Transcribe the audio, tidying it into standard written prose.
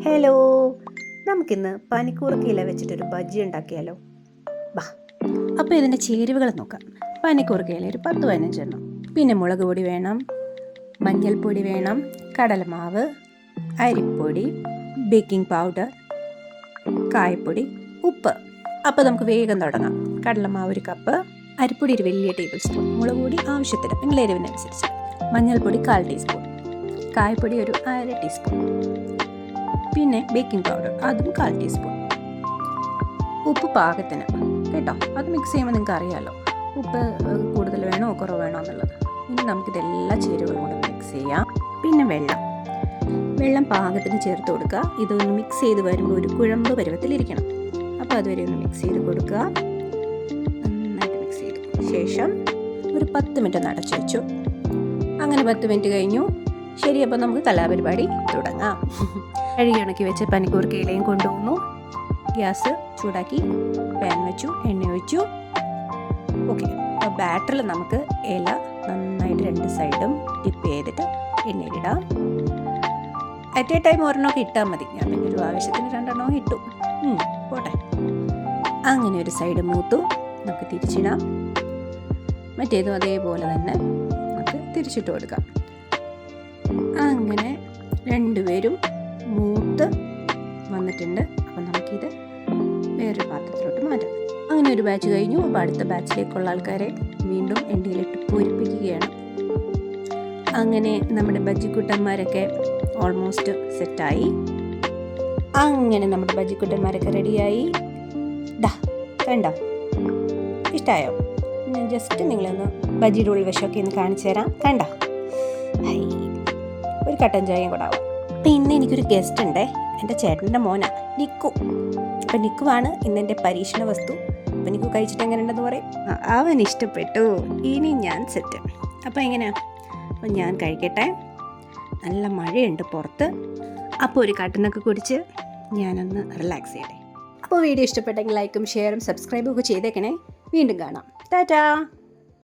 Hello, നമുക്കിന്ന് പനിക്കൂർക്ക ഇല വെച്ചിട്ടൊരു ബജ്ജി ഉണ്ടാക്കിയാലോ? ബാ. അപ്പോൾ ഇതിൻ്റെ ചേരുവകൾ നോക്കാം. പനിക്കൂർക്ക ഇല ഒരു 10-15 എണ്ണം, പിന്നെ മുളക് പൊടി വേണം, മഞ്ഞൾപ്പൊടി വേണം, കടലമാവ്, അരിപ്പൊടി, ബേക്കിംഗ് പൗഡർ, കായപ്പൊടി, ഉപ്പ്. അപ്പോൾ നമുക്ക് വേഗം തുടങ്ങാം. കടലമാവ് 1 കപ്പ്, അരിപ്പൊടി 1 വലിയ ടേബിൾ സ്പൂൺ, മുളക് പൊടി ആവശ്യത്തിന് നിങ്ങളുടെ എരിവിനനുസരിച്ച്, മഞ്ഞൾപ്പൊടി 1/4 ടീസ്പൂൺ, കായപ്പൊടി 1/2 ടീസ്പൂൺ, പിന്നെ ബേക്കിംഗ് പൗഡർ അതും 1/4 ടീസ്പൂൺ, ഉപ്പ് പാകത്തിന് കേട്ടോ. അത് മിക്സ് ചെയ്യുമ്പോൾ നിങ്ങൾക്ക് അറിയാമല്ലോ ഉപ്പ് കൂടുതൽ വേണോ കുറവ് വേണോ എന്നുള്ളത്. ഇനി നമുക്കിതെല്ലാം ചേരുവകളും കൂടെ മിക്സ് ചെയ്യാം. പിന്നെ വെള്ളം പാകത്തിന് ചേർത്ത് കൊടുക്കുക. ഇതൊന്ന് മിക്സ് ചെയ്ത് വരുമ്പോൾ ഒരു കുഴമ്പ് പരുവത്തിലിരിക്കണം. അപ്പോൾ അതുവരെ ഒന്ന് മിക്സ് ചെയ്ത് കൊടുക്കുക. നന്നായിട്ട് മിക്സ് ചെയ്തു ശേഷം ഒരു 10 മിനിറ്റ് ഒന്ന് അടച്ചു വെച്ചു. അങ്ങനെ 10 മിനിറ്റ് കഴിഞ്ഞു. ശരി, അപ്പോൾ നമുക്ക് കലാപരിപാടി തുടങ്ങാം. കഴുകി ഉണക്കി വെച്ച് പനിക്കൂർക്ക ഇലയും കൊണ്ടുവന്നു. ഗ്യാസ് ചൂടാക്കി പാൻ വെച്ചു, എണ്ണ ഒഴിച്ചു. ഓക്കെ, അപ്പോൾ ബാറ്ററിൽ നമുക്ക് ഇല നന്നായിട്ട് 2 സൈഡും ഡിപ്പ് ചെയ്തിട്ട് എണ്ണയിലിടാം. അറ്റ് എ ടൈം ഒരെണ്ണമൊക്കെ ഇട്ടാൽ മതി. ഞാൻ പിന്നെ ഒരു ആവശ്യത്തിന് 2 എണ്ണമൊക്കെ ഇട്ടു. പോട്ടെ. അങ്ങനെ ഒരു സൈഡ് മൂത്തു, നമുക്ക് തിരിച്ചിടാം. മറ്റേതും അതേപോലെ തന്നെ നമുക്ക് തിരിച്ചിട്ട് കൊടുക്കാം. അങ്ങനെ രണ്ടുപേരും മൂത്ത് വന്നിട്ടുണ്ട്. അപ്പം നമുക്കിത് വേറൊരു പാത്രത്തിലോട്ട് മാറ്റാം. അങ്ങനെ ഒരു ബാച്ച് കഴിഞ്ഞു. അപ്പോൾ അടുത്ത ബാച്ചിലേക്കുള്ള ആൾക്കാരെ വീണ്ടും എണ്ണയിലിട്ട് പൊരിപ്പിക്കുകയാണ്. അങ്ങനെ നമ്മുടെ ബജ്ജിക്കുട്ടന്മാരൊക്കെ ഓൾമോസ്റ്റ് സെറ്റായി. അങ്ങനെ നമ്മുടെ ബജ്ജിക്കുട്ടന്മാരൊക്കെ റെഡിയായി. കണ്ടോ, ഇഷ്ടമായോ? ഞാൻ ജസ്റ്റ് നിങ്ങളൊന്ന് ബജ്ജിയുടെ ഉൾവശമൊക്കെ ഒന്ന് കാണിച്ചു തരാം. കണ്ടോ, ഒരു കട്ടൻ ചായയും കൂടെ ആവും. പിന്നെ എനിക്കൊരു ഗസ്റ്റ് ഉണ്ടേ, എൻ്റെ ചേട്ടൻ്റെ മോനാ നിക്കു. അപ്പം നിക്കുവാണ് ഇന്നെൻ്റെ പരീക്ഷണ വസ്തു. അപ്പം നിക്കു കഴിച്ചിട്ട് എങ്ങനെ ഉണ്ടെന്ന് പറയും. അവൻ ഇഷ്ടപ്പെട്ടു. ഇനി ഞാൻ സെറ്റ്. അപ്പം എങ്ങനെയാ? അപ്പം ഞാൻ കഴിക്കട്ടെ. നല്ല മഴയുണ്ട് പുറത്ത്. അപ്പോൾ ഒരു കട്ടനൊക്കെ കുടിച്ച് ഞാനൊന്ന് റിലാക്സ് ചെയ്യട്ടെ. അപ്പോൾ വീഡിയോ ഇഷ്ടപ്പെട്ടെങ്കിൽ ലൈക്കും ഷെയറും സബ്സ്ക്രൈബും ഒക്കെ ചെയ്തേക്കണേ. വീണ്ടും കാണാം. ടാറ്റാ.